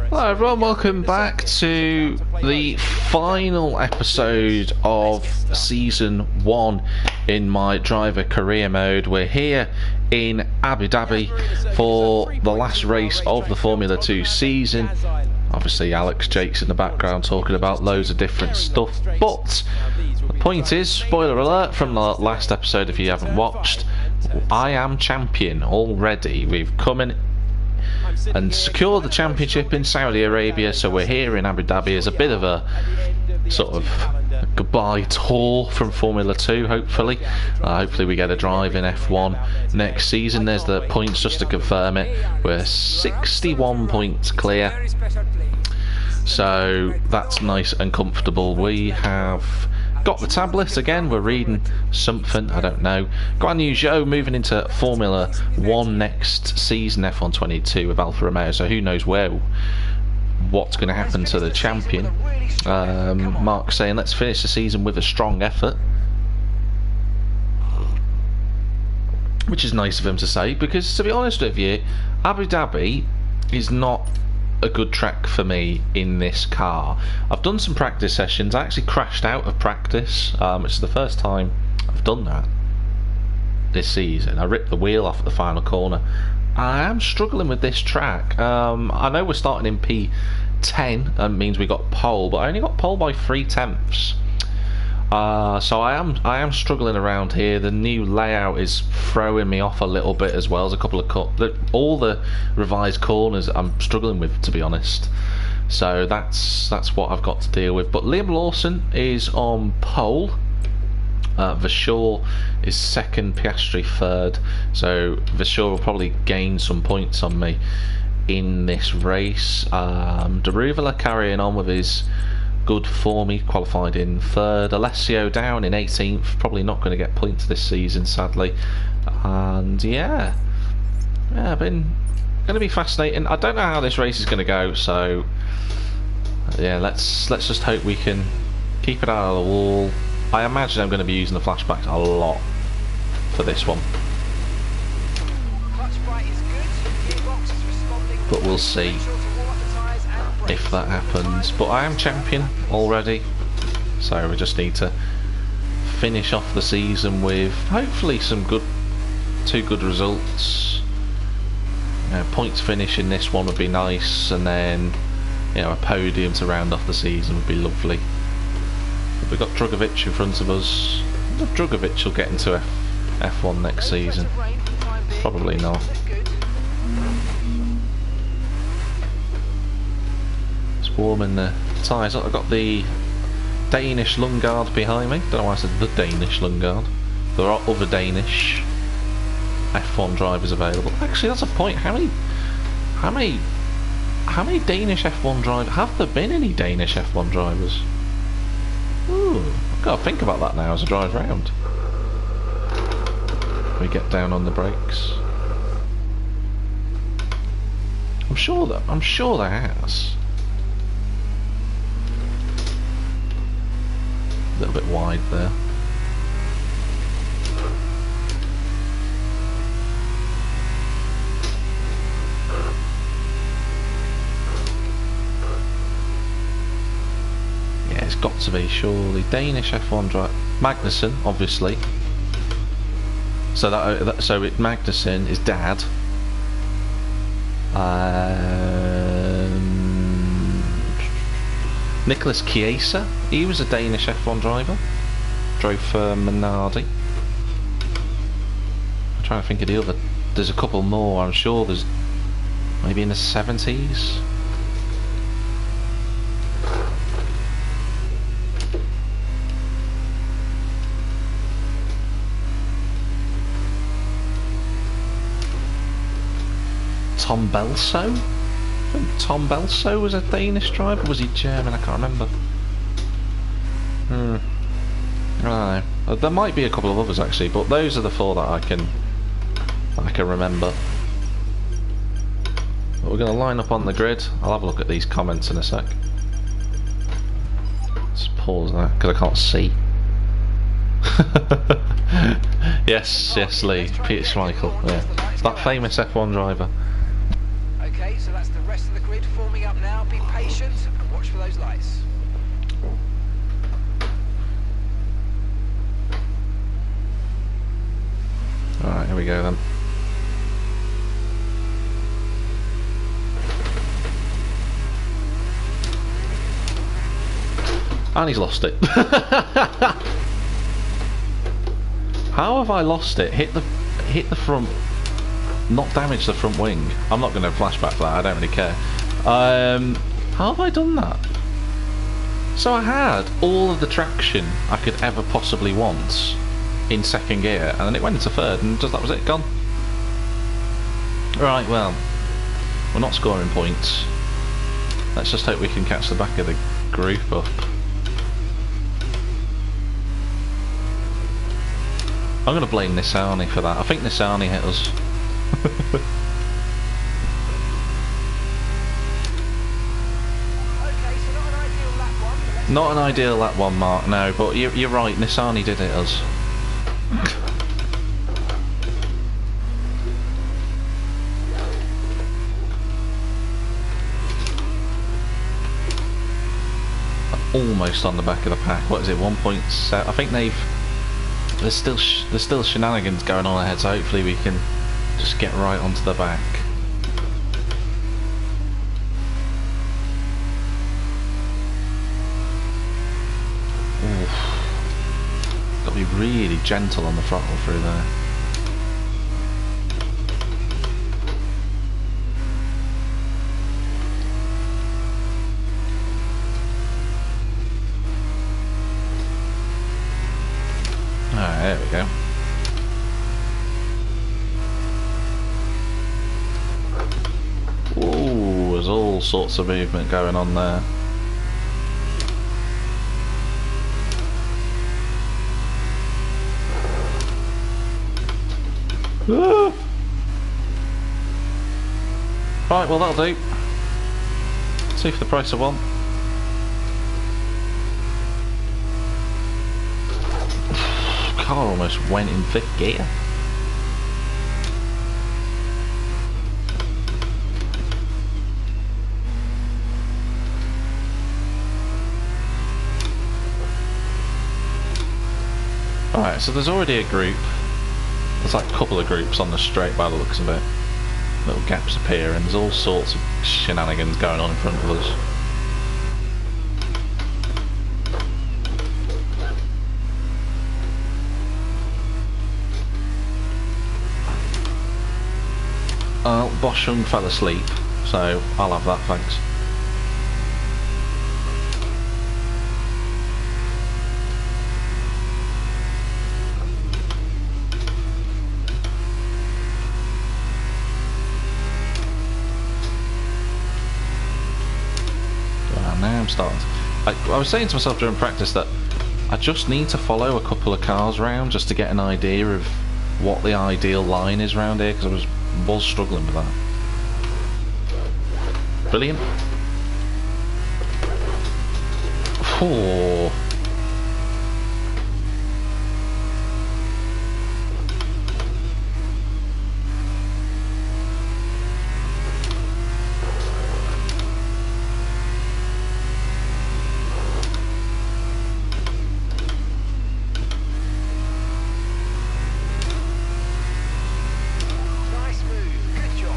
Hello everyone, welcome back to the final episode of Season 1 in my driver career mode. We're here in Abu Dhabi for the last race of the Formula 2 season. Obviously Alex Jake's in the background talking about loads of different stuff, but the point is, spoiler alert from the last episode if you haven't watched, I am champion already. We've come in and secured the championship in Saudi Arabia, so we're here in Abu Dhabi as a bit of a sort of goodbye tour from Formula 2, hopefully. Hopefully we get a drive in F1 next season. There's the points just to confirm it. We're 61 points clear, so that's nice and comfortable. We have got the tablet again, we're reading something, I don't know. Guan Yu Zhou moving into Formula 1 next season, F1 22 with Alfa Romeo, so who knows what's going to happen to the champion. Mark saying let's finish the season with a strong effort, which is nice of him to say, because to be honest with you, Abu Dhabi is not a good track for me in this car. I've done some practice sessions. I actually crashed out of practice, which is the first time I've done that this season. I ripped the wheel off at the final corner. I am struggling with this track. I know we're starting in P10, that means we got pole, but I only got pole by 3/10. So I am struggling around here. The new layout is throwing me off a little bit as well. There's a couple of all the revised corners I'm struggling with, to be honest. So that's what I've got to deal with. But Liam Lawson is on pole. Vashaw is second, Piastri third. So Vashaw will probably gain some points on me in this race. Daruvula carrying on with his good form. He qualified in third. Alessio down in 18th, probably not going to get points this season, sadly. And yeah, been going to be fascinating. I don't know how this race is going to go, so yeah, let's just hope we can keep it out of the wall. I imagine I'm going to be using the flashbacks a lot for this one, but we'll see if that happens. But I am champion already, so we just need to finish off the season with hopefully two good results. Points finish in this one would be nice, and then a podium to round off the season would be lovely. But we've got Drugovic in front of us. I wonder if Drugovic will get into F1 next season. Probably not. Warming the tyres up. I've got the Danish Lundgaard behind me. Don't know why I said the Danish Lundgaard. There are other Danish F1 drivers available. Actually, that's a point. How many Danish F1 drivers? Have there been any Danish F1 drivers? Ooh, I've got to think about that now as I drive round. We get down on the brakes. I'm sure there has. A little bit wide there. Yeah, it's got to be surely. Danish F1 driver Magnussen, obviously. So Magnussen is dad. Nicholas Chiesa, he was a Danish F1 driver, drove for Minardi. I'm trying to think of the other. There's a couple more. I'm sure there's maybe in the 70s. Tom Belso? I think Tom Belso was a Danish driver. Was he German? I can't remember. I don't know. There might be a couple of others actually, but those are the four that I can remember. But we're going to line up on the grid. I'll have a look at these comments in a sec. Let's pause that because I can't see. Yes, Lee, Peter Schmeichel. Yeah, it's that famous F1 driver. Okay, so that's That's the rest of the grid forming up now. Be patient and watch for those lights. Alright, here we go then. And he's lost it. How have I lost it? Hit the front, not damage the front wing. I'm not going to flashback for that, I don't really care. How have I done that? So I had all of the traction I could ever possibly want in second gear, and then it went into third, and just that was it, gone. Right, well, we're not scoring points. Let's just hope we can catch the back of the group up. I'm going to blame Nissani for that. I think Nissani hit us. Okay, so not an ideal lap one. But Not an ideal lap one, Mark, no, but you're right, Nissani did hit us. Almost on the back of the pack. What is it, 1.7? I think there's still shenanigans going on ahead, so hopefully we can just get right onto the back. Oof. Got to be really gentle on the throttle through there. Alright, there we go. Ooh, there's all sorts of movement going on there. Ah. Right, well that'll do. See for the price of one. Car almost went in fifth gear. Alright, so there's already a group. There's like a couple of groups on the straight by the looks of it. Little gaps appear and there's all sorts of shenanigans going on in front of us. Boschung fell asleep, so I'll have that, thanks. Well, now I'm starting to, I was saying to myself during practice that I just need to follow a couple of cars round just to get an idea of what the ideal line is round here, because I was struggling with that. Brilliant. Oh. nice move. Good job.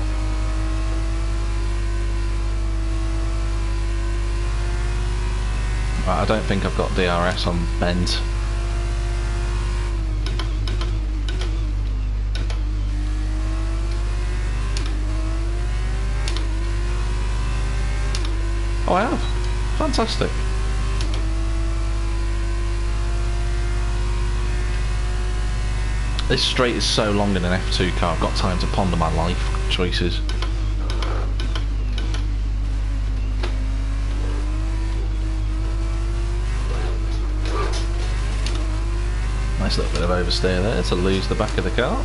I don't think I've got DRS on bent. Oh, I have. Fantastic. This straight is so long in an F2 car, I've got time to ponder my life choices. Nice little bit of oversteer there to lose the back of the car.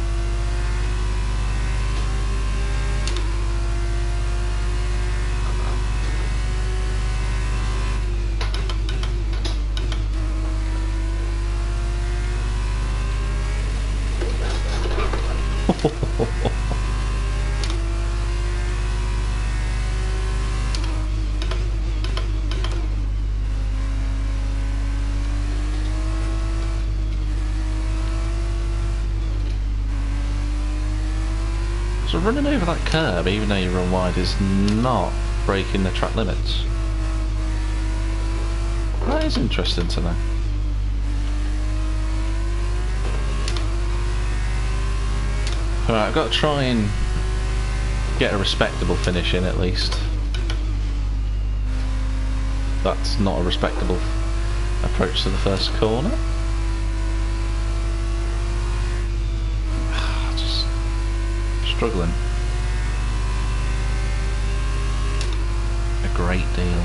running over that curb, even though you run wide, is not breaking the track limits. That is interesting to know. Alright, I've got to try and get a respectable finish in at least. That's not a respectable approach to the first corner. Just struggling a great deal.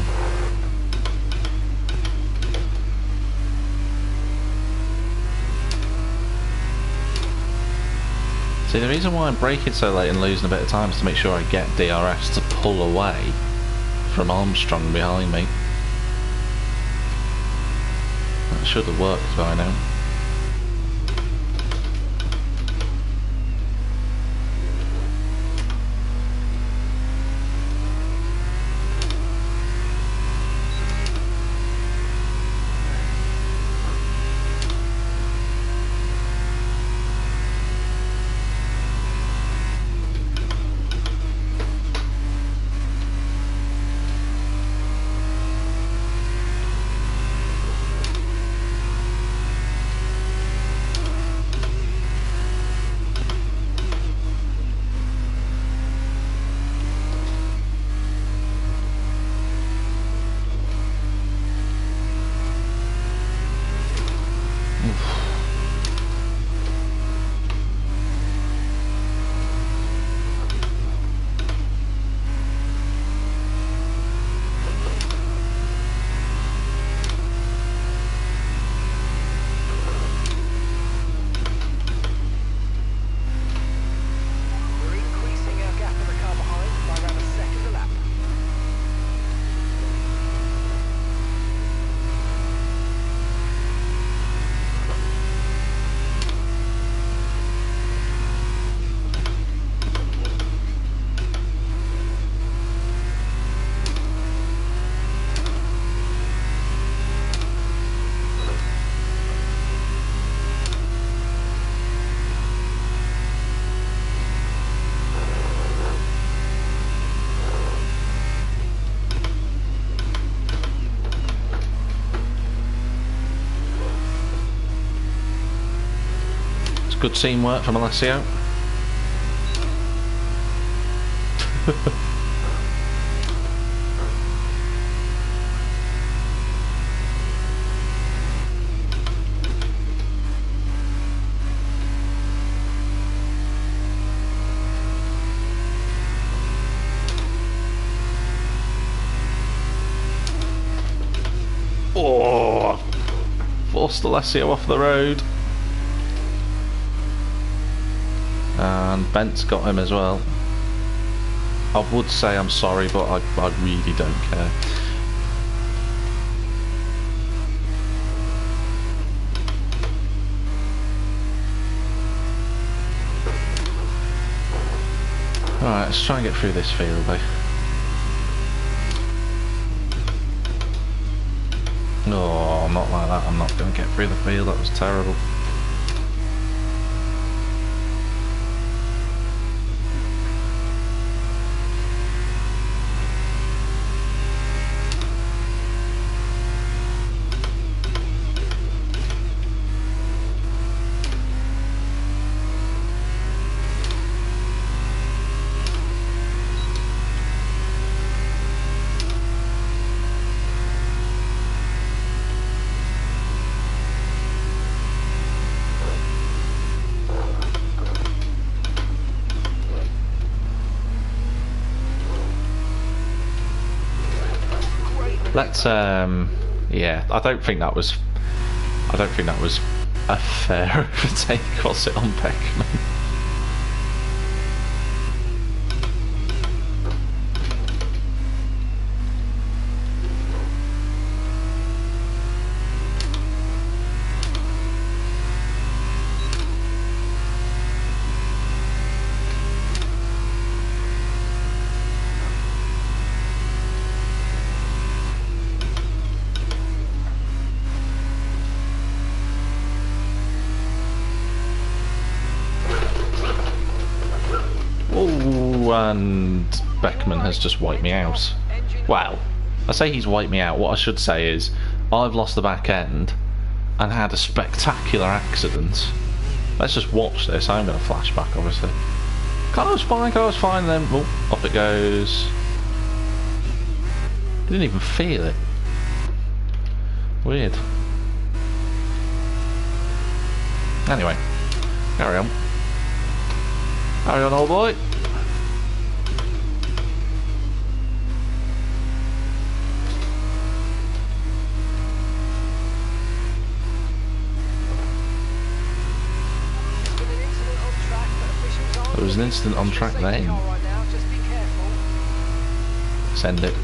See, the reason why I'm braking so late and losing a bit of time is to make sure I get DRS to pull away from Armstrong behind me. That should have worked by now. Good teamwork from Alessio. Oh, forced Alessio off the road. And Bent's got him as well. I would say I'm sorry, but I really don't care. Alright, let's try and get through this field though. No, not like that. I'm not going to get through the field. That was terrible. Let's yeah, I don't think that was a fair overtake, was it, on Beckman? Oh, and Beckman has just wiped me out. Well, I say he's wiped me out. What I should say is I've lost the back end and had a spectacular accident. Let's just watch this. I'm going to flashback, obviously. Car was fine, then off it goes. Didn't even feel it. Weird. Anyway, carry on. Carry on, old boy. There was an incident on track then. Send it.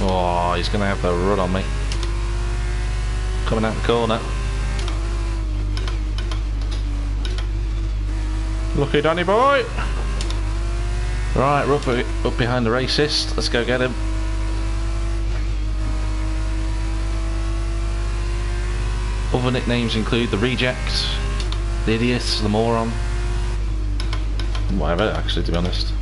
Oh, he's going to have the run on me. Coming out the corner. Lucky Danny boy. Right, we're up behind the racist. Let's go get him. Other nicknames include the reject, the idiot, the moron. Whatever, actually, to be honest.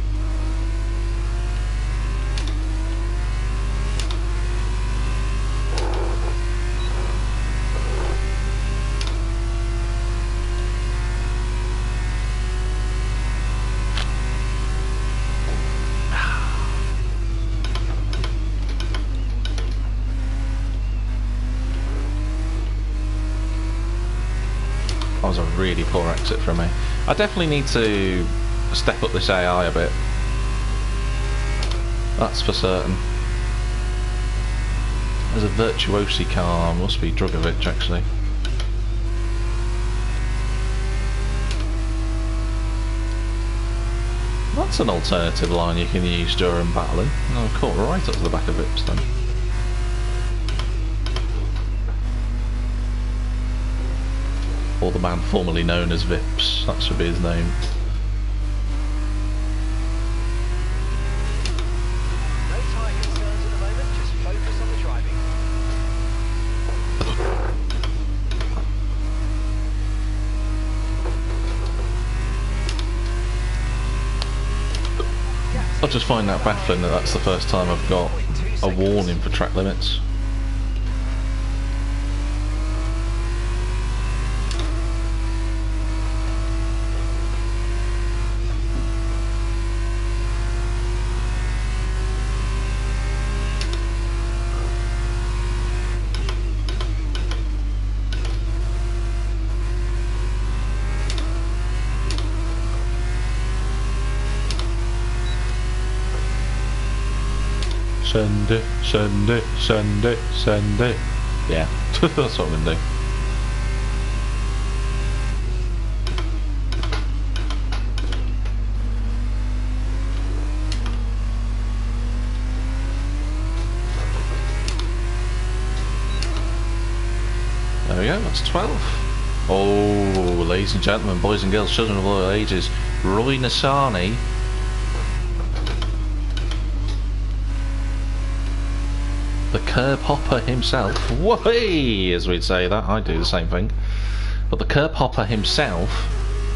That was a really poor exit from me. I definitely need to step up this AI a bit. That's for certain. There's a Virtuosi car, must be Drugovic actually. That's an alternative line you can use during battling. No, I caught right up to the back of Vips then. Or the man formerly known as Vips, that should be his name. No tyre concerns at the moment, just focus on the driving. I just find that baffling that that's the first time I've got a warning for track limits. Send it, send it, send it, send it. Yeah, that's what I'm gonna do. There we go, that's 12. Oh, ladies and gentlemen, boys and girls, children of all ages, Roy Nassani. The curb hopper himself, whey, as we'd say that, I do the same thing. But the curb hopper himself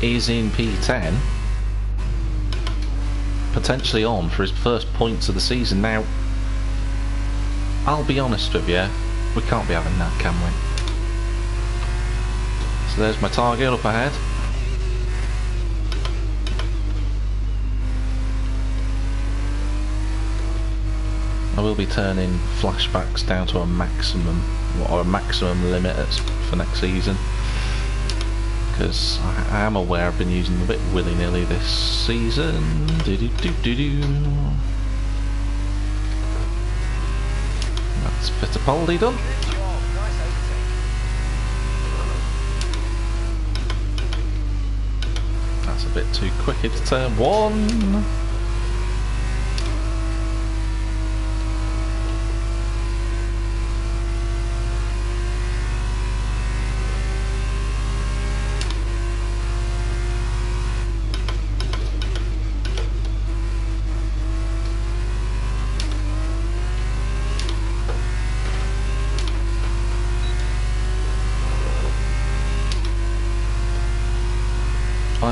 is in P10, potentially on for his first points of the season. Now, I'll be honest with you, we can't be having that, can we? So there's my target up ahead. I will be turning flashbacks down to a maximum, or a maximum limit for next season, because I am aware I've been using them a bit willy-nilly this season. That's Fittipaldi done. Good job, nice overtake. That's a bit too quick into turn one.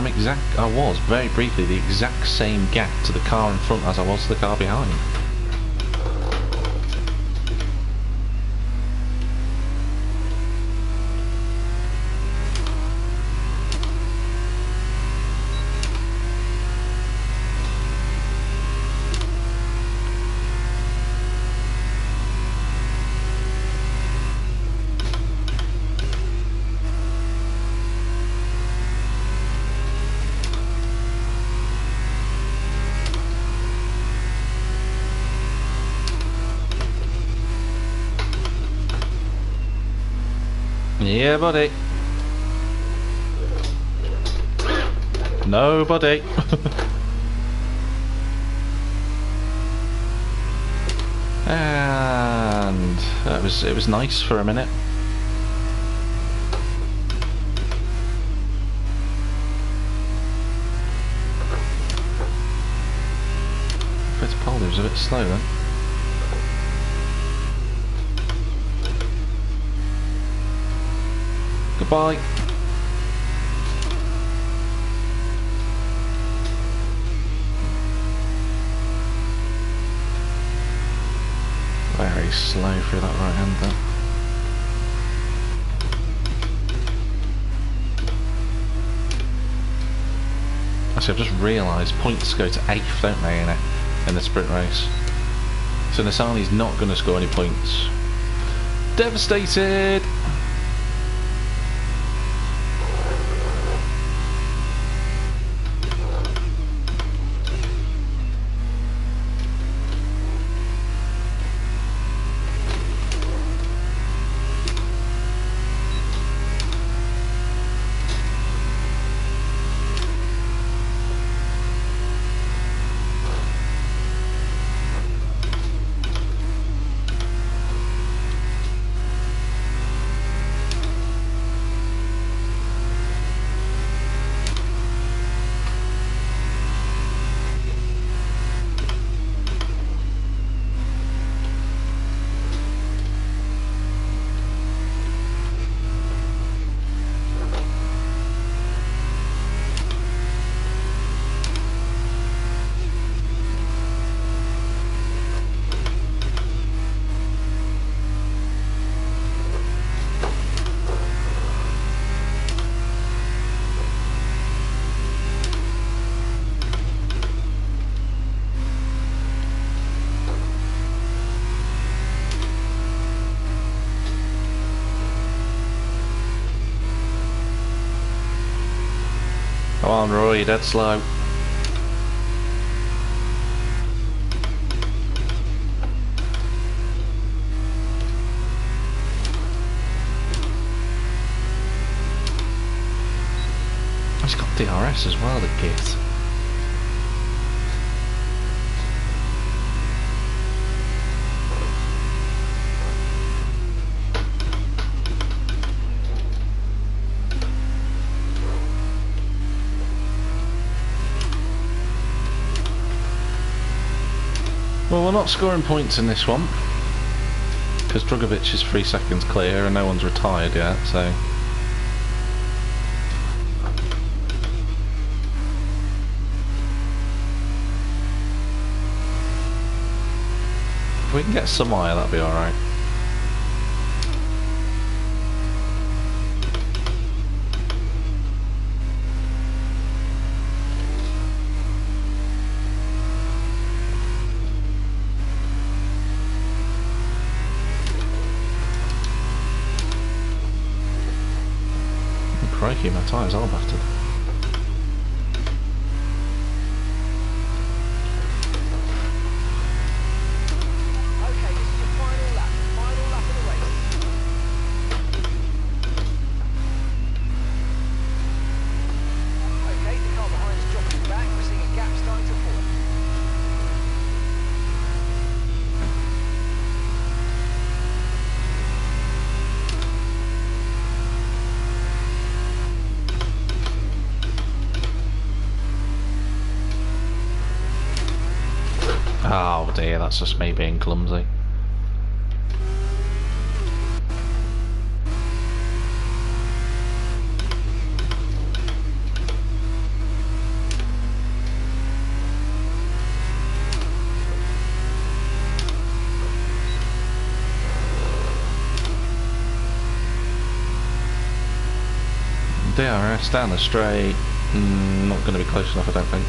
I was very briefly the exact same gap to the car in front as I was to the car behind. Yeah, buddy. Nobody. And it was nice for a minute. Fittipaldi was a bit slow then. Goodbye. Very slow through that right hand there. Actually, I've just realised points go to 8th, don't they, in the sprint race? So Nissani's not going to score any points. Devastated! Come on, Roy, you're dead slow. He's got DRS as well, the git. Well, we're not scoring points in this one because Drugovic is 3 seconds clear and no one's retired yet, so if we can get somewhere, that'll be alright. Crikey, my tyres are battered. Okay, this is your final lap of the race. Okay, the car behind is dropping back. We're seeing a gap starting to form. Oh dear, that's just me being clumsy. DRS down the straight. Not going to be close enough, I don't think.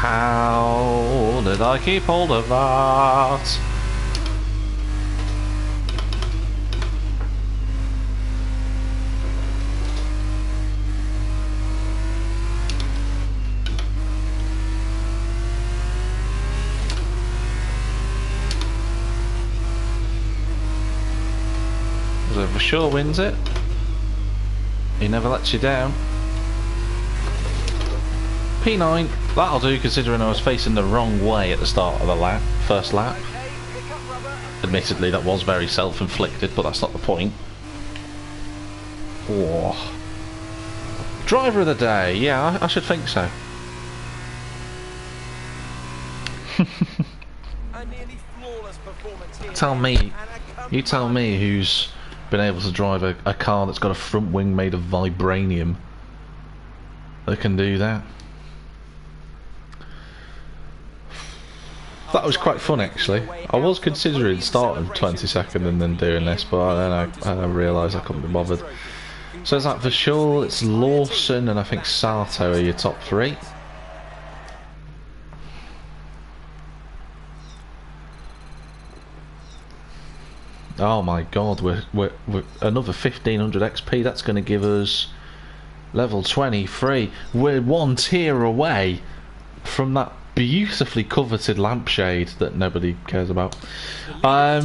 How did I keep hold of that? So for sure wins it. He never lets you down. P9, that'll do considering I was facing the wrong way at the start of the first lap. Admittedly that was very self-inflicted, but that's not the point. Oh. Driver of the day, yeah, I should think so. You tell me who's been able to drive a car that's got a front wing made of vibranium that can do that. That was quite fun actually. I was considering starting 22nd and then doing this, but then I realised I couldn't be bothered. So it's like for sure it's Lawson and I think Sato are your top three. Oh my god, we're another 1500 XP. That's going to give us level 23. We're one tier away from that beautifully coveted lampshade that nobody cares about. I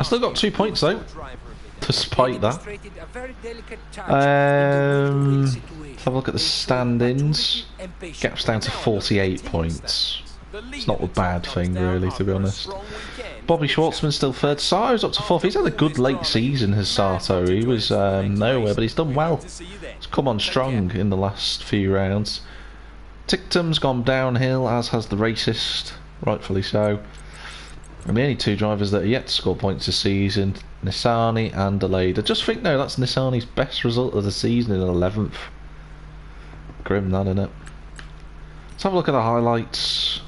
still got 2 points though, despite that. Let's have a look at the standings. Gap's down to 48 points. It's not a bad thing really, to be honest. Bobby Schwartzman's still third. Sato's up to fourth. He's had a good late season, has Sato. He was nowhere, but he's done well. He's come on strong in the last few rounds. Tictum's gone downhill, as has the racist, rightfully so. And the only two drivers that are yet to score points this season, Nissani and Delayed. I just think though that's Nissani's best result of the season in 11th. Grim that, innit? Let's have a look at the highlights.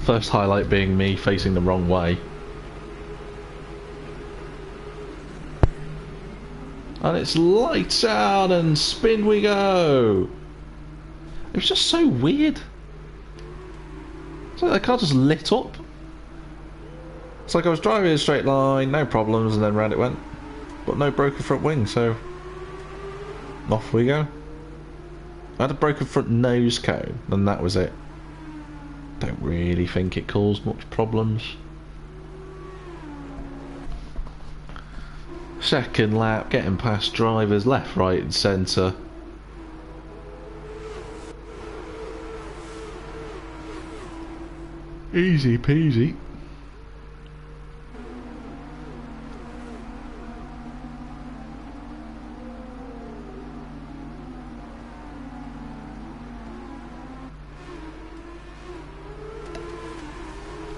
First highlight being me facing the wrong way. And it's lights out and spin we go. It was just so weird. It's like the car just lit up. It's like I was driving in a straight line, no problems, and then round it went. But no broken front wing, so off we go. I had a broken front nose cone, and that was it. Don't really think it caused much problems. Second lap, getting past drivers left, right and centre. Easy peasy.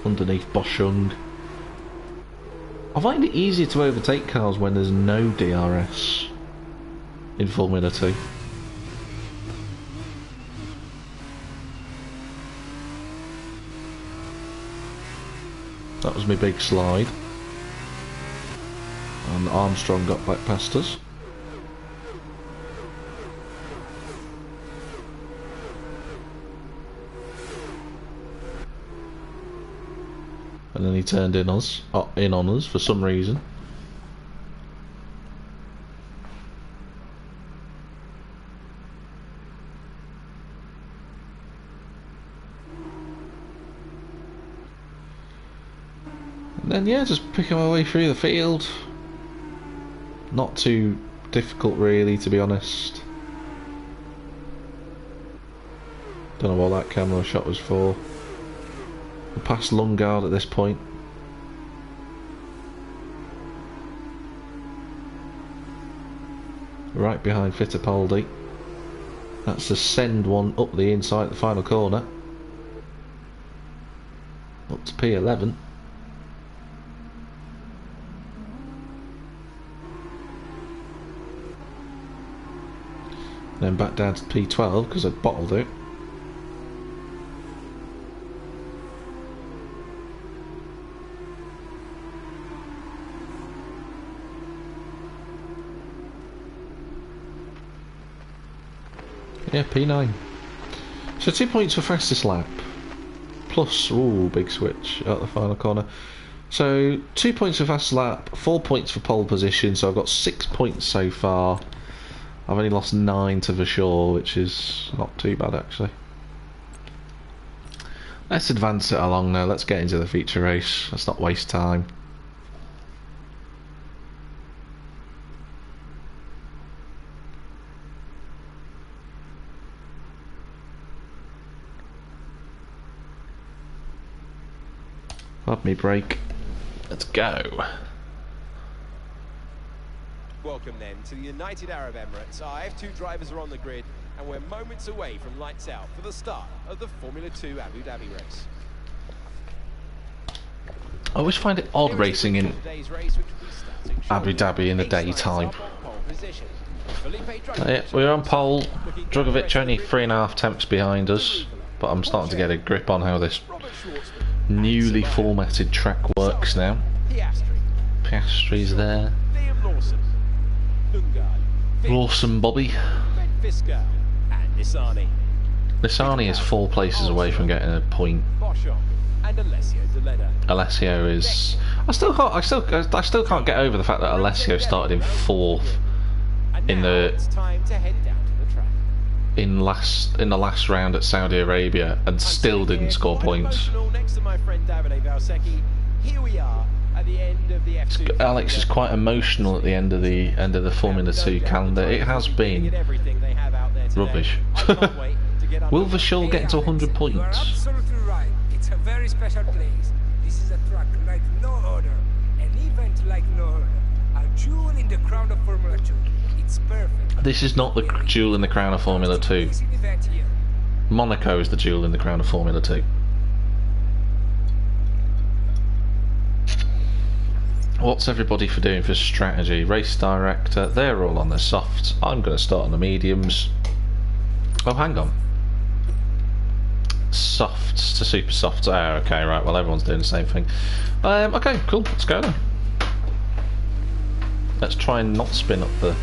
Underneath Boschung. I find it easier to overtake cars when there's no DRS in Formula 2. That was my big slide. And Armstrong got back past us. And then he turned in on us for some reason. And then yeah, just picking my way through the field. Not too difficult really, to be honest. Don't know what that camera shot was for. We're past Lungard at this point. right behind Fittipaldi. That's the send one up the inside, the final corner. Up to P11. Then back down to P12 because I'd bottled it. Yeah, P9. So 2 points for fastest lap. Plus, ooh, big switch at the final corner. So 2 points for fastest lap, 4 points for pole position. So I've got 6 points so far. I've only lost 9 to Vershaw, which is not too bad actually. Let's advance it along now. Let's get into the feature race. Let's not waste time. Have me break. Let's go. Welcome then to the United Arab Emirates. Our F2 drivers are on the grid and we're moments away from lights out for the start of the Formula 2 Abu Dhabi race. I always find it odd racing in Abu Dhabi in the daytime. Yeah, we're on pole. Drugovic only 3.5 tenths behind us, but I'm starting to get a grip on how this newly formatted track works now. Piastri's there. Lawson Bobby. Lissani is 4 places away from getting a point. Alessio is. I still can't get over the fact that Alessio started in 4th in the last round at Saudi Arabia and still didn't score points. Alex is quite emotional at the end of the Formula 2 calendar. It has been rubbish. Will Vershaw get to 100 points? Absolutely right. It's a very special place. This is a track like no other, an event like no other, a jewel in the crown of Formula 2. It's perfect. This is not the jewel in the crown of Formula 2. Monaco is the jewel in the crown of Formula 2. What's everybody for doing for strategy? Race director, they're all on the softs. I'm going to start on the mediums. Oh, hang on. Softs to super softs. Oh, okay, right. Well, everyone's doing the same thing. Okay, cool. Let's go then. Let's try and not spin up the.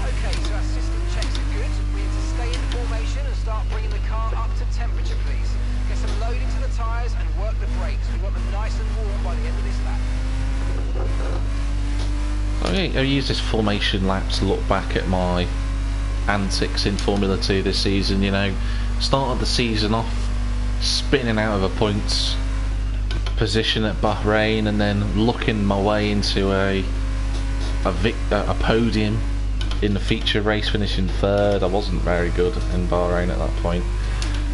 Okay, so our system checks are good. We need to stay in formation and start bringing the car up to temperature, please. Get some load into the tyres and work the brakes. We want them nice and warm by the end of this lap. Okay, I use this formation lap to look back at my antics in Formula 2 this season. You know, started the season off spinning out of a points position at Bahrain and then looking my way into a podium in the feature race, finishing 3rd. I wasn't very good in Bahrain at that point.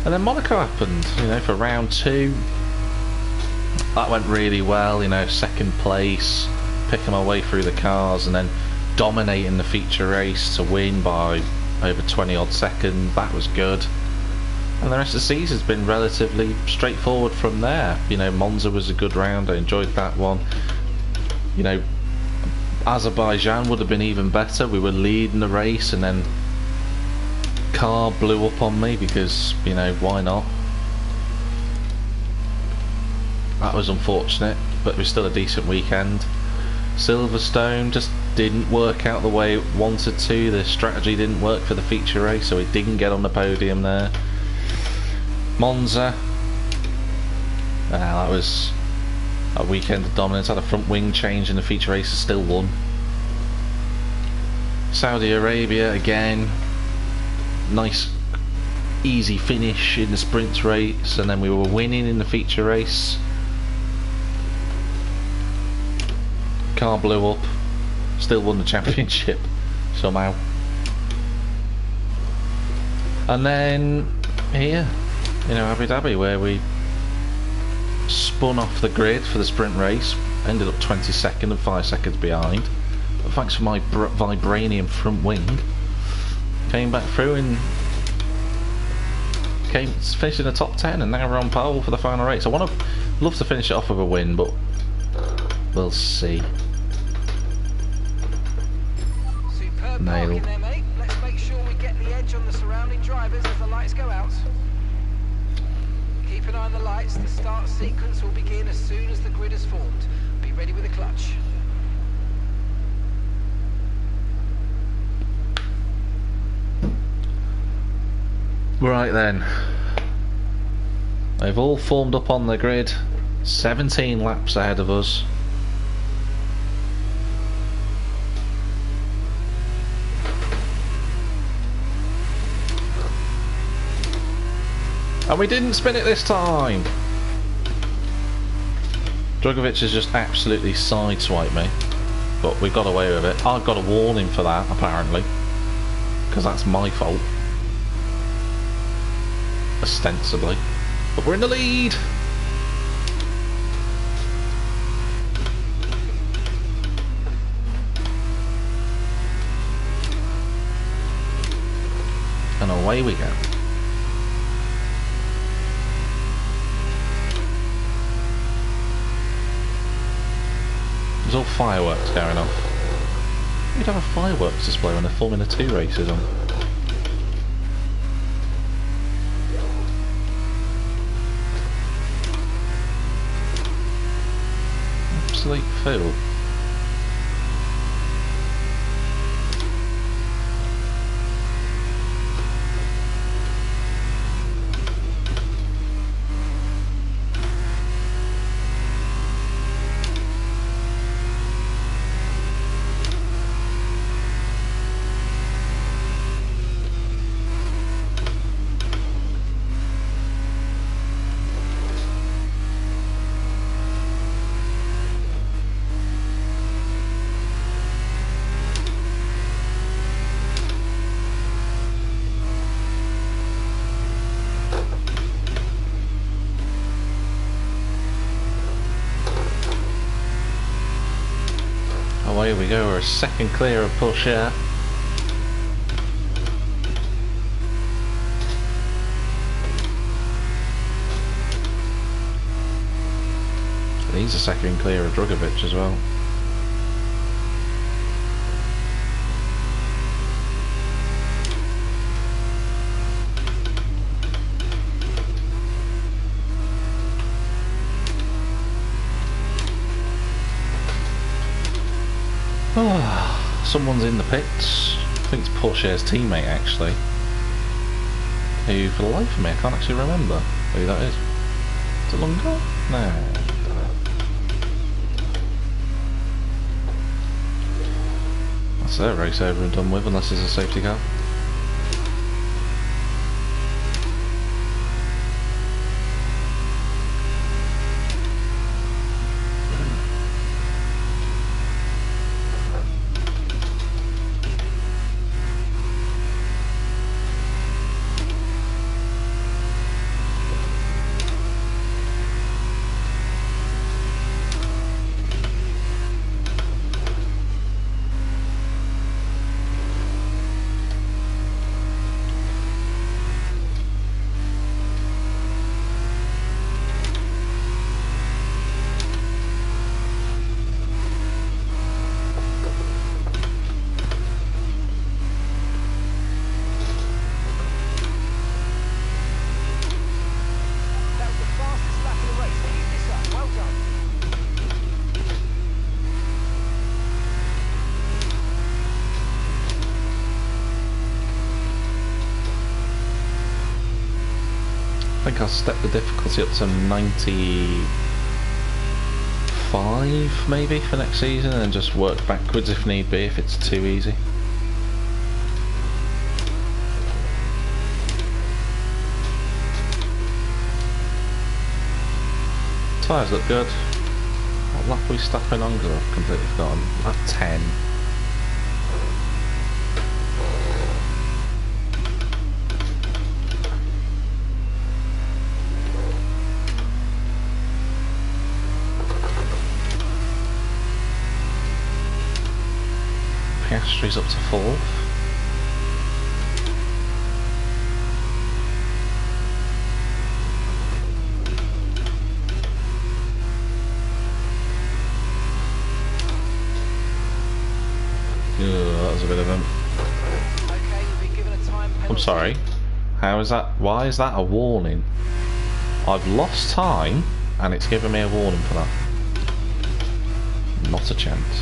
And then Monaco happened, you know, for round 2. That went really well, you know, 2nd place, picking my way through the cars and then dominating the feature race to win by over 20 odd seconds. That was good. And the rest of the season's been relatively straightforward from there. You know, Monza was a good round, I enjoyed that one. You know, Azerbaijan would have been even better. We were leading the race and then car blew up on me because, you know, why not? That was unfortunate, but it was still a decent weekend. Silverstone just didn't work out the way it wanted to. The strategy didn't work for the feature race, so it didn't get on the podium there. Monza, that was a weekend of dominance. Had a front wing change in the feature race, still won. Saudi Arabia again, nice easy finish in the sprint race, and then we were winning in the feature race. Car blew up, still won the championship somehow. And then here, you know, Abu Dhabi, where we spun off the grid for the sprint race, ended up 22nd and 5 seconds behind. thanks for my vibranium front wing. Came back through and finished in the top 10, and now we're on pole for the final race. I love to finish it off with a win, but we'll see. Superb Nail. parking there, mate. Let's make sure we get the edge on the surrounding drivers as the lights go out. Keep an eye on the lights. The start sequence will begin as soon as the grid is formed. Be ready with the clutch. Right then, they've all formed up on the grid, 17 laps ahead of us. And we didn't spin it this time! Drugovic has just absolutely sideswiped me, but we got away with it. I've got a warning for that, apparently, because that's my fault. Ostensibly, but we're in the lead. And away we go. There's all fireworks going off. You'd have a fireworks display when they're Formula 2 races on. Absolute fool. Away we go, we're a second clear of Porsche. And he's a second clear of Drugovic as well. Oh, someone's in the pits. I think it's Porsche's teammate actually. Who, for the life of me, I can't actually remember who that is. Is it Lungo? No. That's their race over and done with, unless there's a safety car. I think I'll step the difficulty up to 95 maybe for next season and just work backwards if need be, if it's too easy. Tyres look good. What lap are we stopping on? Because I've completely forgotten. Lap 10. Piastri's up to 4th. That was a bit of a... Okay, you've been given a time penalty. I'm sorry. How is that? Why is that a warning? I've lost time and it's given me a warning for that. Not a chance.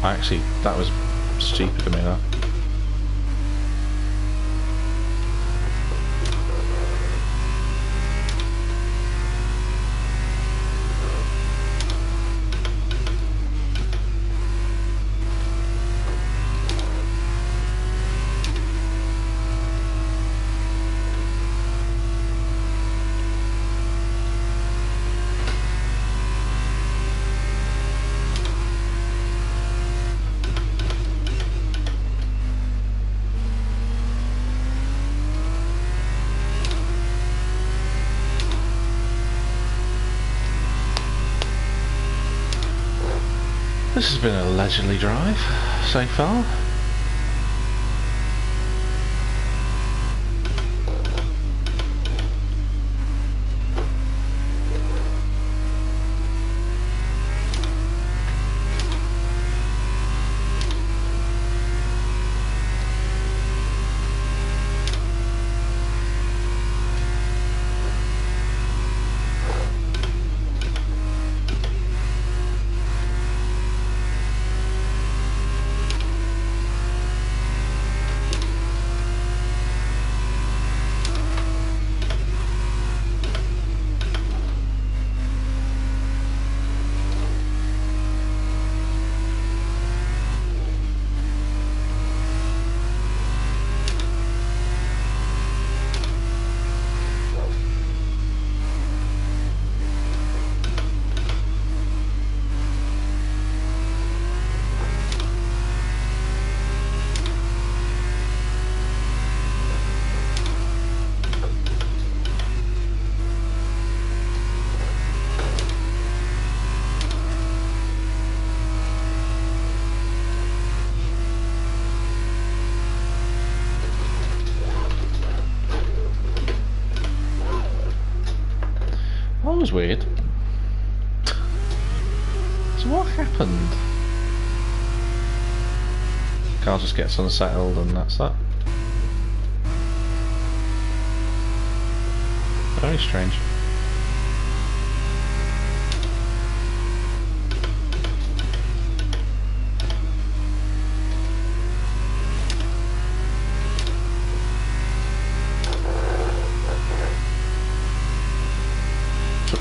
Actually, that was stupid of me, that. This has been a leisurely drive so far. That was weird. So what happened? Car just gets unsettled and that's that. Very strange.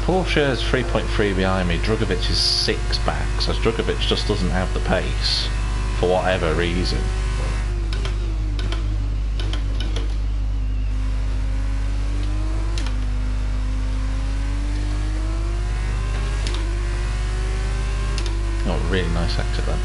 Porsche is 3.3 behind me, Drugovic is 6 back, so Drugovic just doesn't have the pace, for whatever reason. Oh, really nice exit then.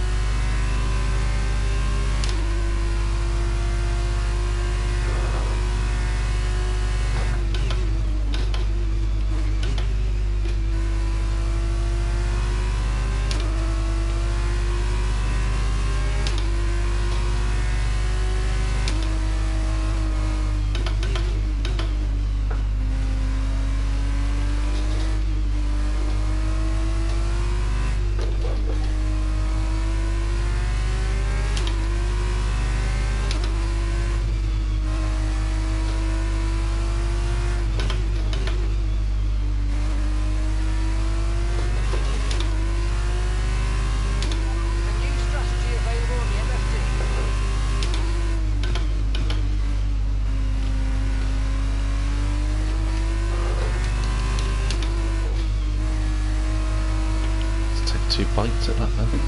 Two bites at that then.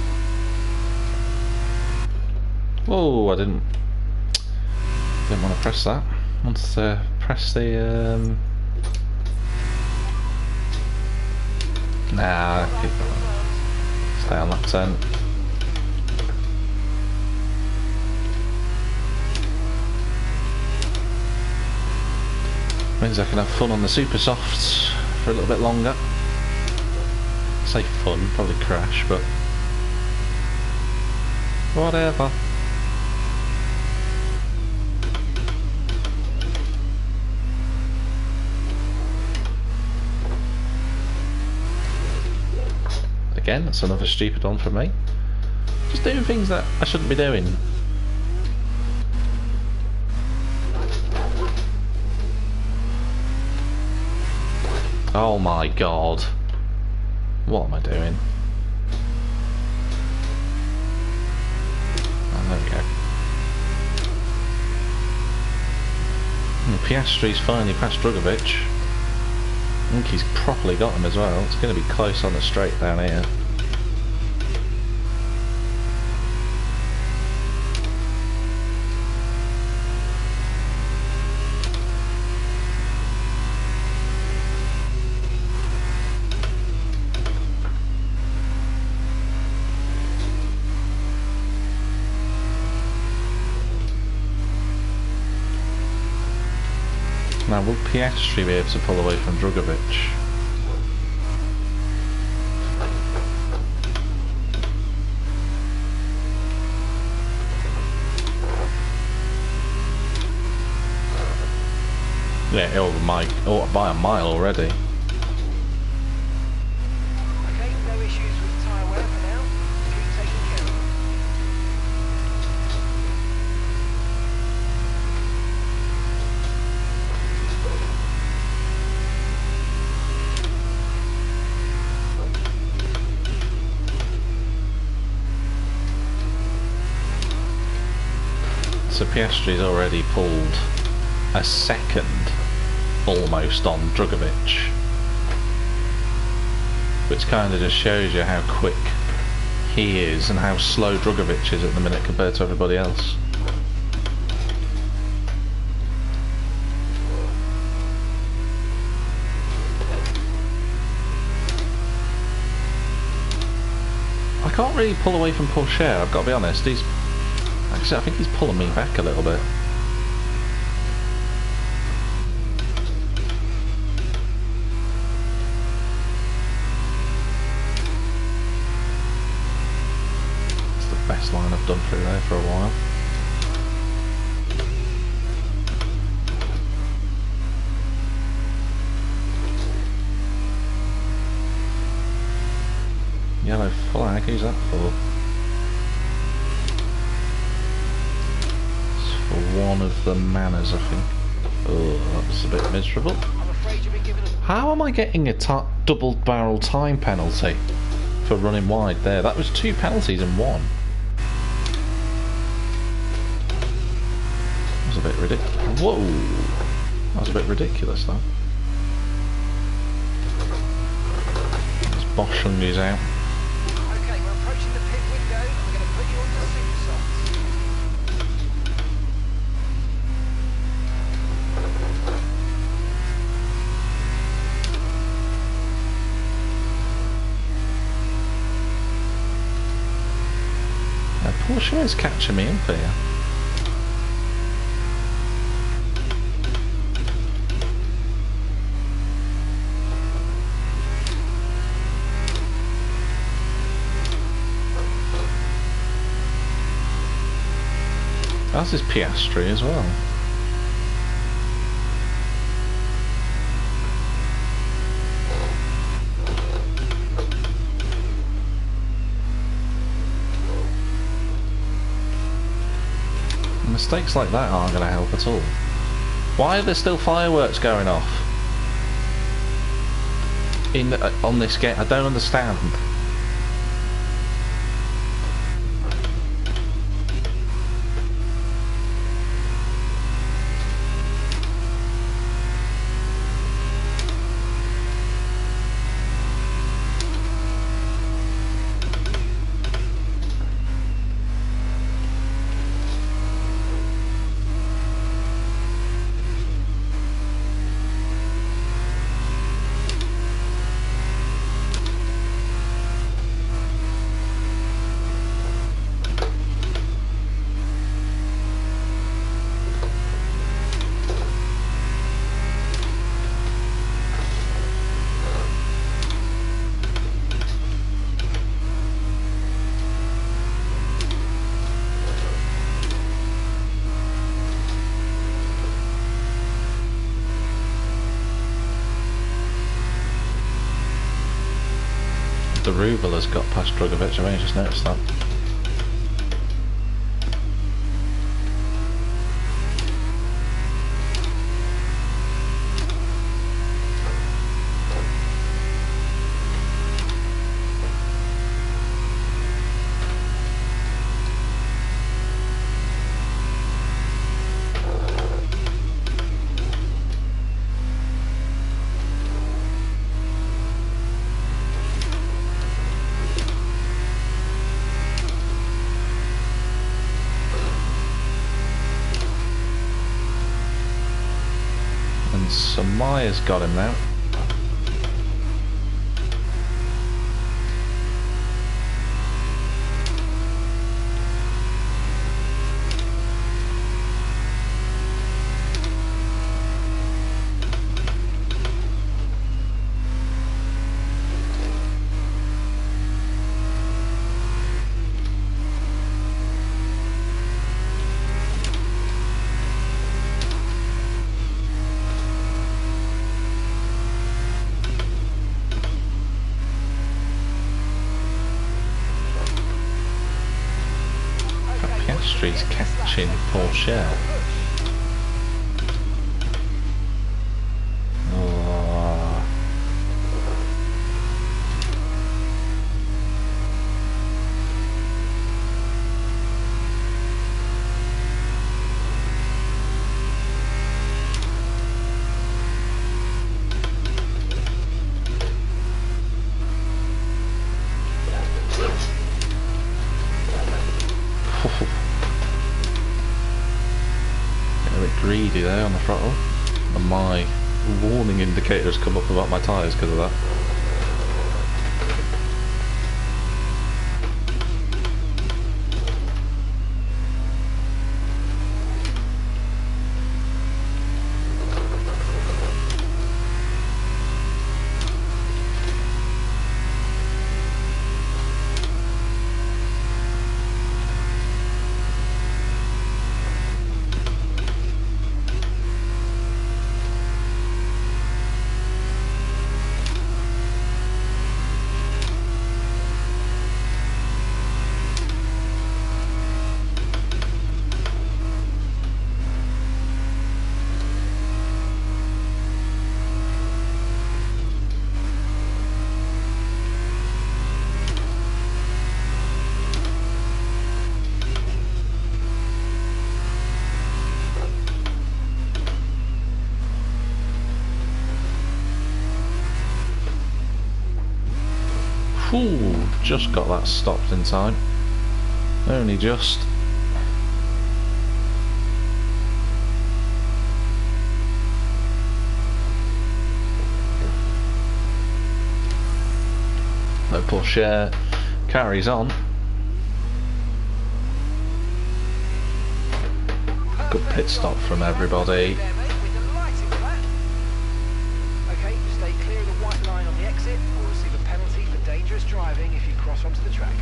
Whoa, I didn't want to press that. Once press the nah, keep stay on that turn. Means I can have fun on the super softs for a little bit longer. Say fun, probably crash, but whatever. Again, that's another stupid one from me. Just doing things that I shouldn't be doing. Oh my god. What am I doing? Oh, there we go. Piastri's finally passed Drugovic. I think he's properly got him as well. It's going to be close on the straight down here. Now, will Piastri be able to pull away from Drugovic? Yeah, by a mile already. Okay, no issues with tyre wear for now. Keep taking care of them. So Piastri's already pulled a second almost on Drugovic, which kind of just shows you how quick he is and how slow Drugovic is at the minute compared to everybody else. I can't really pull away from Porsche, I've got to be honest. Actually, I think he's pulling me back a little bit. It's the best line I've done through there for a while. Yellow flag, who's that for? One of the manners, I think. Oh, that's a bit miserable. I'm afraid you've been given a... How am I getting a double barrel time penalty for running wide there? That was 2 penalties in one. That was a bit ridiculous. Whoa! That was a bit ridiculous, though. As Boschung is out. Okay, we're approaching the pit window and we're going to put you on the super softs. Porsche is catching me up here. As is Piastri as well. Mistakes like that aren't going to help at all. Why are there still fireworks going off on this game? I don't understand. the Rubel has got past Drugovic. I only just noticed that. Maya's got him now. Piastri's catching Porsche. Oh. A bit greedy there on the throttle, and my warning indicators come up about my tyres because of that. Ooh, just got that stopped in time. Only just. No, Porsche carries on. Good pit stop from everybody. Driving if you cross onto the track.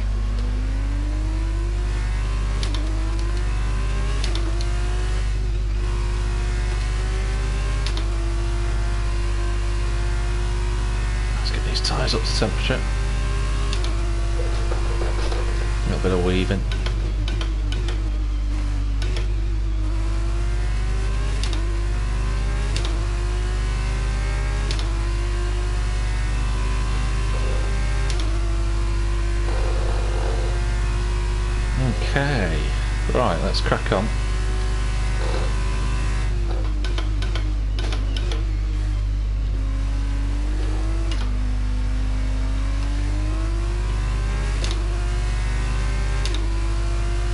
Let's get these tyres up to temperature. A little bit of weaving. Okay, right, let's crack on.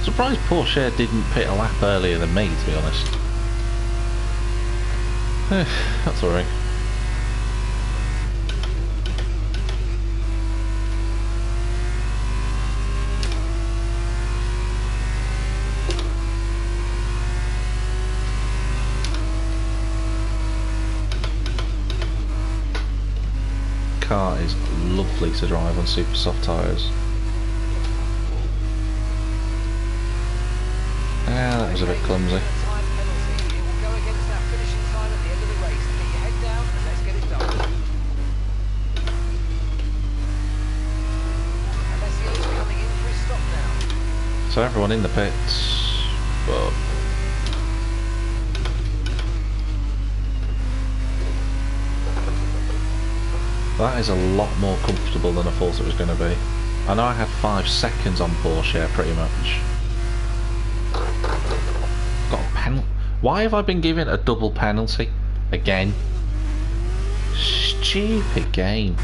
Surprised Porsche didn't pit a lap earlier than me, to be honest. That's alright. Car is lovely to drive on super soft tyres. Ah, that was a bit clumsy. So everyone in the pits, but that is a lot more comfortable than I thought it was going to be. I know I had 5 seconds on Porsche pretty much. Got a penalty. Why have I been given a double penalty? Again. Stupid game.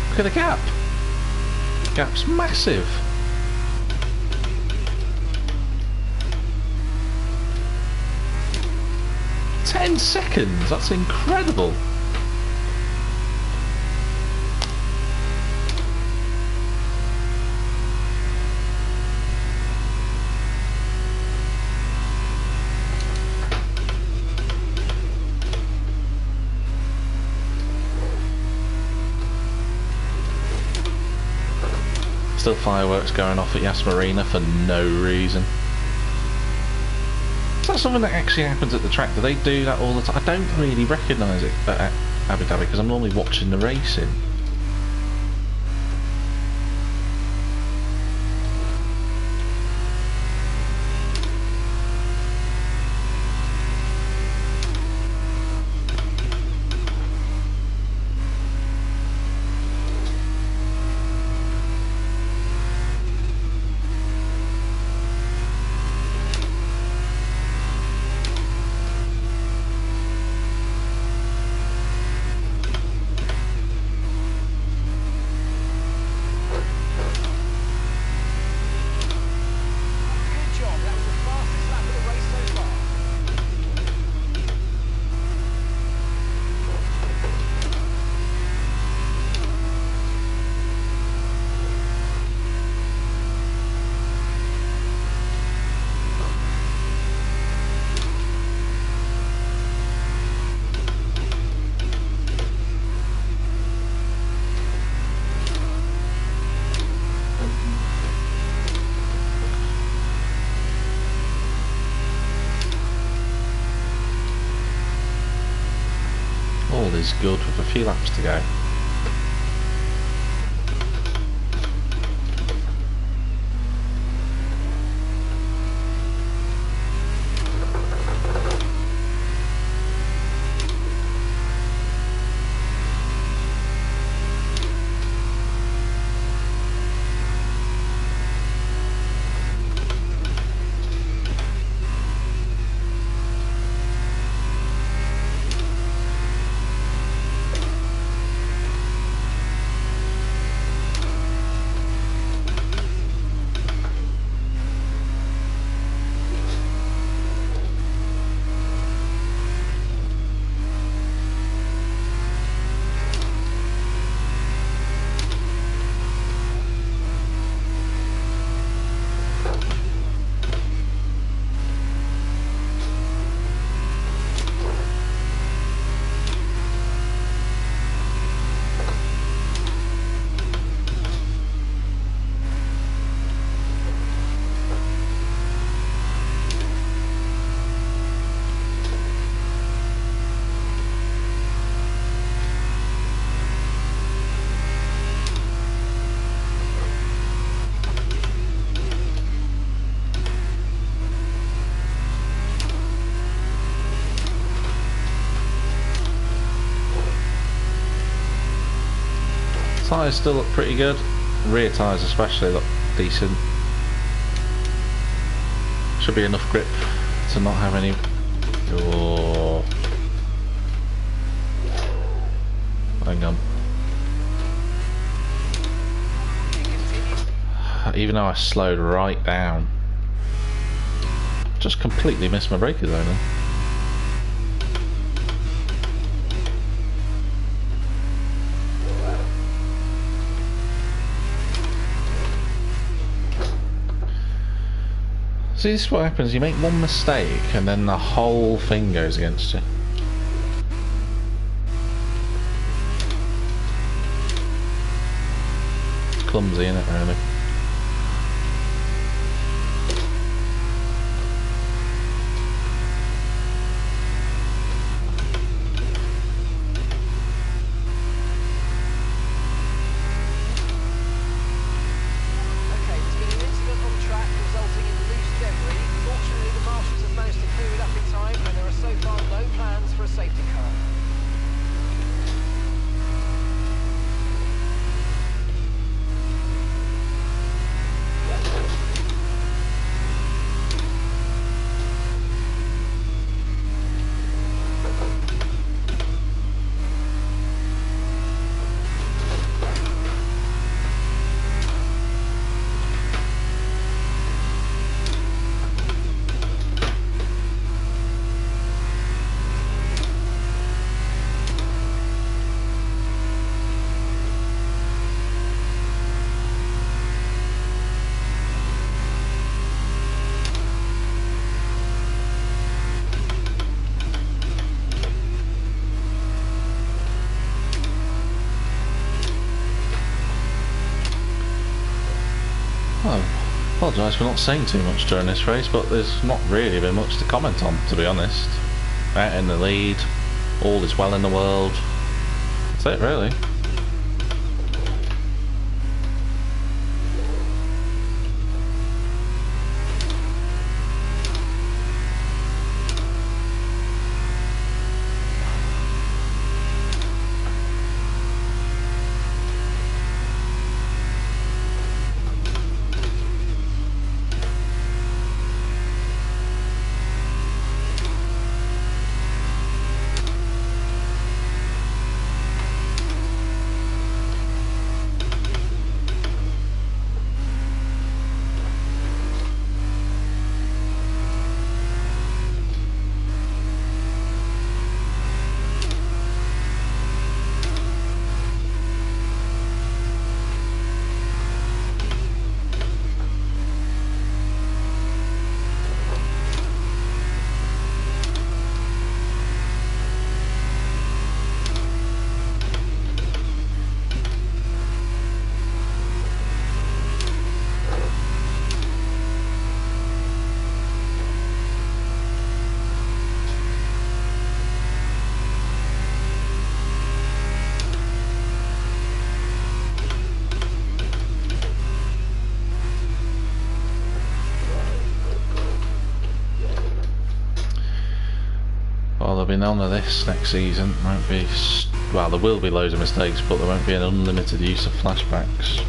Look at the gap. The gap's massive. "10 seconds, that's incredible." Still fireworks going off at Yas Marina for no reason. Is that something that actually happens at the track? Do they do that all the time? I don't really recognise it at Abu Dhabi because I'm normally watching the racing. All is good with a few laps to go. Tyres still look pretty good. Rear tyres especially look decent. Should be enough grip to not have any. Oh. Hang on. Even though I slowed right down, just completely missed my braking zone then. See, this is what happens, you make one mistake and then the whole thing goes against you. Clumsy, isn't it, really? apologise for not saying too much during this race, but there's not really been much to comment on, to be honest. Out in the lead, all is well in the world. That's it, really. Well, there'll be none of this next season. Won't be. Well, there will be loads of mistakes, but there won't be an unlimited use of flashbacks.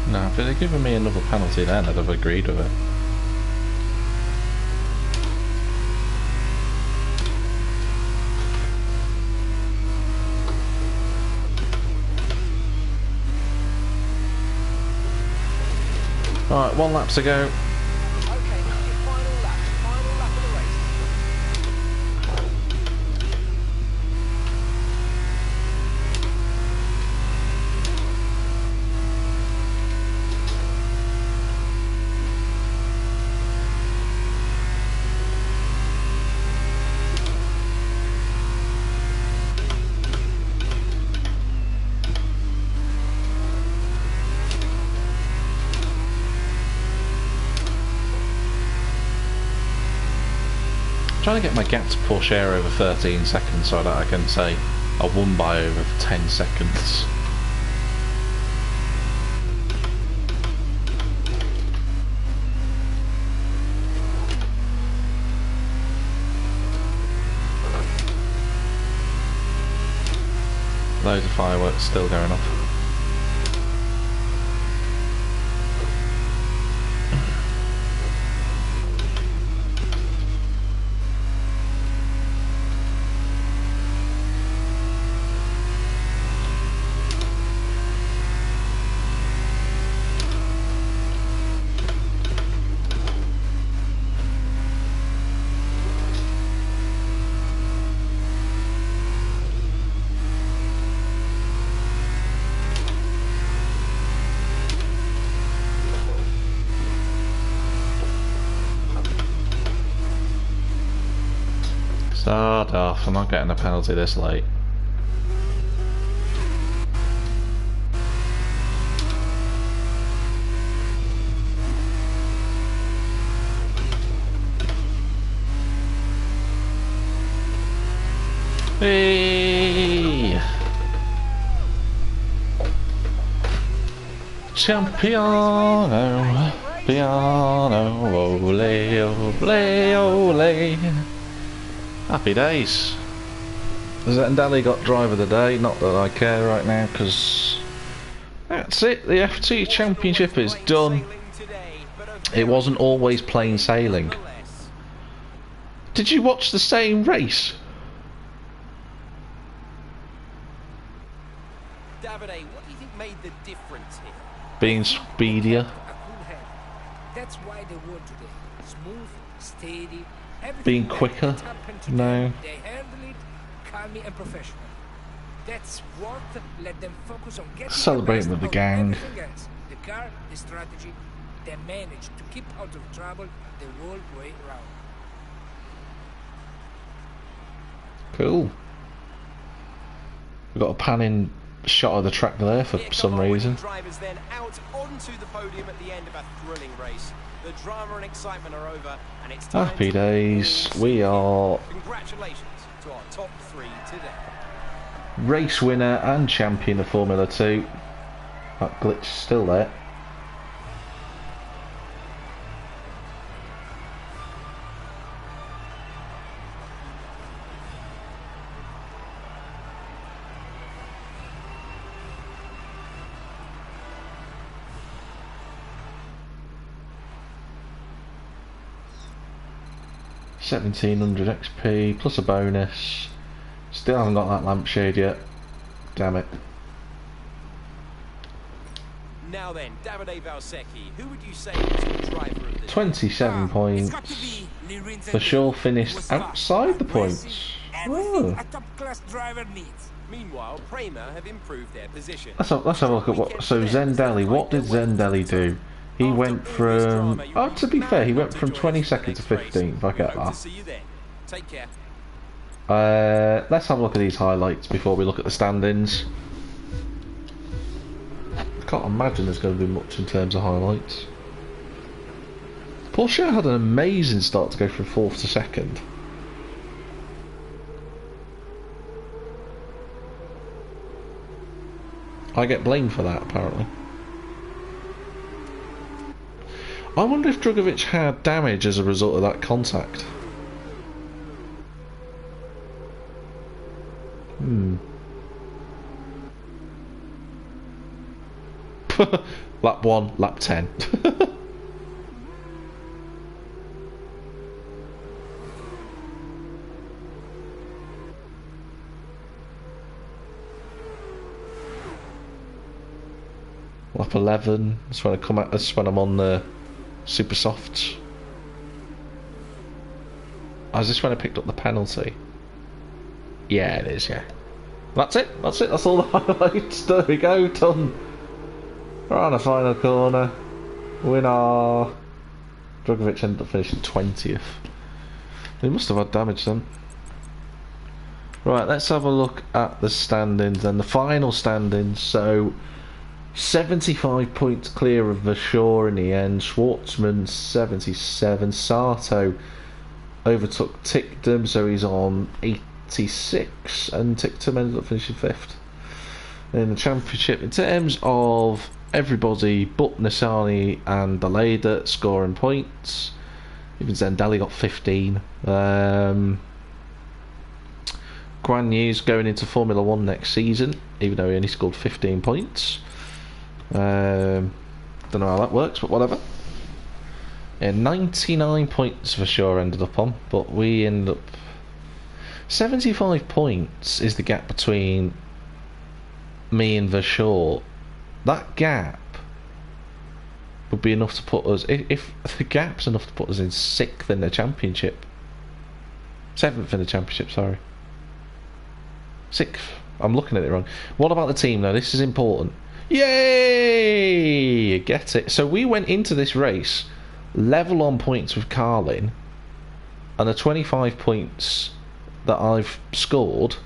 No, if they'd have given me another penalty then, I'd have agreed with it. Alright, 1 lap to go. Okay, this is your final lap of the race. Trying to get my gap to push air over 13 seconds so that I can say I won by over 10 seconds. Loads of fireworks still going off. Start off, I'm not getting a penalty this late. Hey! Champiano, piano, ole, ole, ole. Happy days. Zendali got driver of the day. Not that I care right now, because that's it. The F2 Championship is done. It wasn't always plain sailing. Did you watch the same race? Davide, what do you think made the difference here? Being speedier. A cool head. That's why they won today. Smooth, steady, everything. Being quicker. that happened today, No. They handle it calmly and professionally. That's what let them focus on getting Celebrating with the gang. everything else. The car, the strategy, they managed to keep out of trouble the whole way round. Cool. We've got a panning shot of the track there for some reason. Drivers then out onto the podium at the end of a thrilling race. The drama and excitement are over, and it's time Happy to days. all We are congratulations to our top 3 today. race winner and champion of Formula 2. That glitch is still there. $1,700 XP plus a bonus. Still haven't got that lampshade yet. Damn it. Now then, Davide Valsecchi, who would you say was the driver of the day? 27 points. For sure finished outside the points. Everything Oh. a top-class driver needs. Meanwhile, Prema have improved their position. Let's have a look at what. So Zendali, what did Zendali do? He went from. Oh, to be fair, he went from 22nd to 15th. I get Hope to that. see you then. Take care. Let's have a look at these highlights before we look at the standings. I can't imagine there's going to be much in terms of highlights. Porsche had an amazing start to go from 4th to 2nd. I get blamed for that, apparently. I wonder if Drugovic had damage as a result of that contact. Lap 1, lap 10. Lap 11. That's when I come out. That's when I'm on the super softs. Oh, is this when I picked up the penalty? Yeah, it is. Yeah. That's it. That's it. That's all the highlights. There we go. Done. We're on the final corner. Winner. Drugovic ended up finishing 20th. He must have had damage then. Right, let's have a look at the standings and the final standings. So, 75 points clear of Vashaw in the end. Schwartzman 77. Sato overtook Tickdom, so he's on 86, and Tickdom ended up finishing 5th in the championship. In terms of everybody but Nissani and Daleda scoring points, even Zendali got 15. Guan Yu's going into Formula 1 next season, even though he only scored 15 points. Don't know how that works, but whatever. Yeah, 99 points for sure ended up on, but we end up 75 points is the gap between me and Vashaw. That gap would be enough to put us, if the gap's enough to put us in 6th in the championship. 7th in the championship, sorry. 6th. I'm looking at it wrong. What about the team though? This is important. Yay! Get it. So we went into this race level on points with Carlin, and the 25 points that I've scored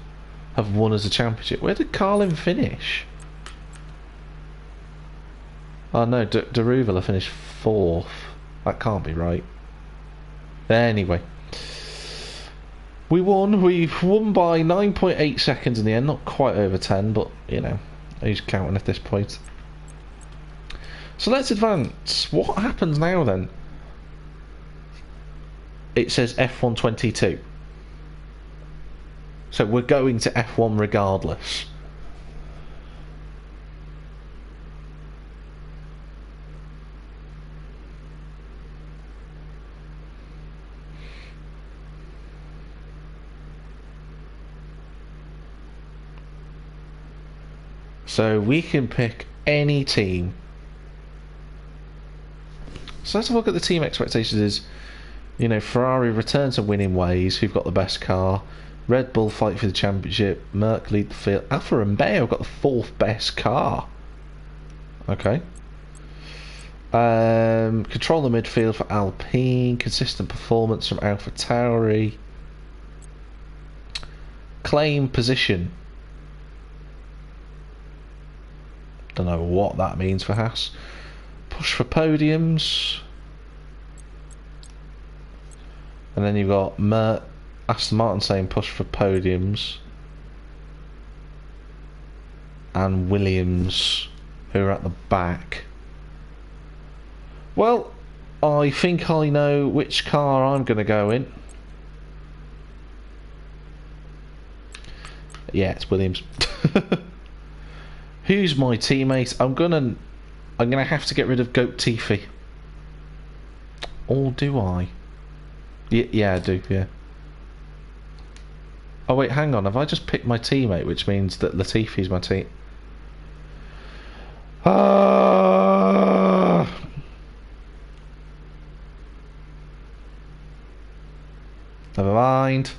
have won as a championship. Where did Carlin finish? Oh no, Daruvilla finished 4th. That can't be right. Anyway, we won. We've won by 9.8 seconds in the end. Not quite over 10, but you know, who's counting at this point? So let's advance. What happens now then? It says F122. So we're going to F1 regardless. So we can pick any team. So let's have a look at the team expectations. Is, you know, Ferrari return to winning ways, who've got the best car. Red Bull fight for the championship. Merc lead the field. Alfa Romeo have got the 4th best car. Okay. Control the midfield for Alpine. Consistent performance from Alpha Tauri. Claim position. Don't know what that means for Haas. Push for podiums. And then you've got Aston Martin saying push for podiums. And Williams, who are at the back. Well, I think I know which car I'm going to go in. Yeah, it's Williams. Who's my teammate? I'm gonna have to get rid of Goat Tiffy. Or do I? Yeah, I do, yeah. Oh wait, hang on, have I just picked my teammate, which means that Latifi's my team? Never mind.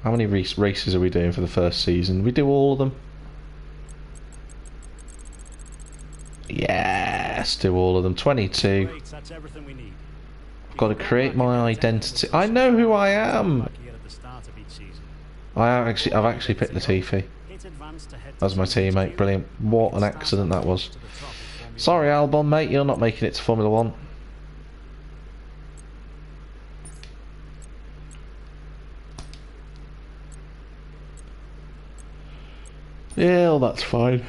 How many races are we doing for the first season? We do all of them. Yes, do all of them. 22. Great, that's everything we need. I've got to create my identity. I know who I am. I've actually picked Latifi as my teammate. Brilliant. What an accident that was. Sorry, Albon, mate, you're not making it to Formula 1. Yeah, well, that's fine.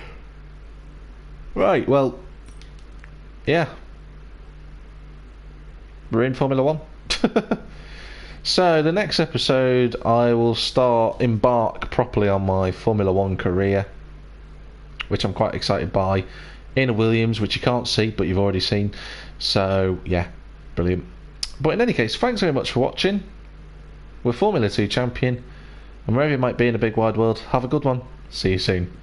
Right, well, yeah. We're in Formula 1. So, the next episode, I will embark properly on my Formula 1 career, which I'm quite excited by, in a Williams, which you can't see, but you've already seen. So, yeah, brilliant. But in any case, thanks very much for watching. We're Formula 2 champion, and wherever you might be in a big wide world, have a good one. See you soon.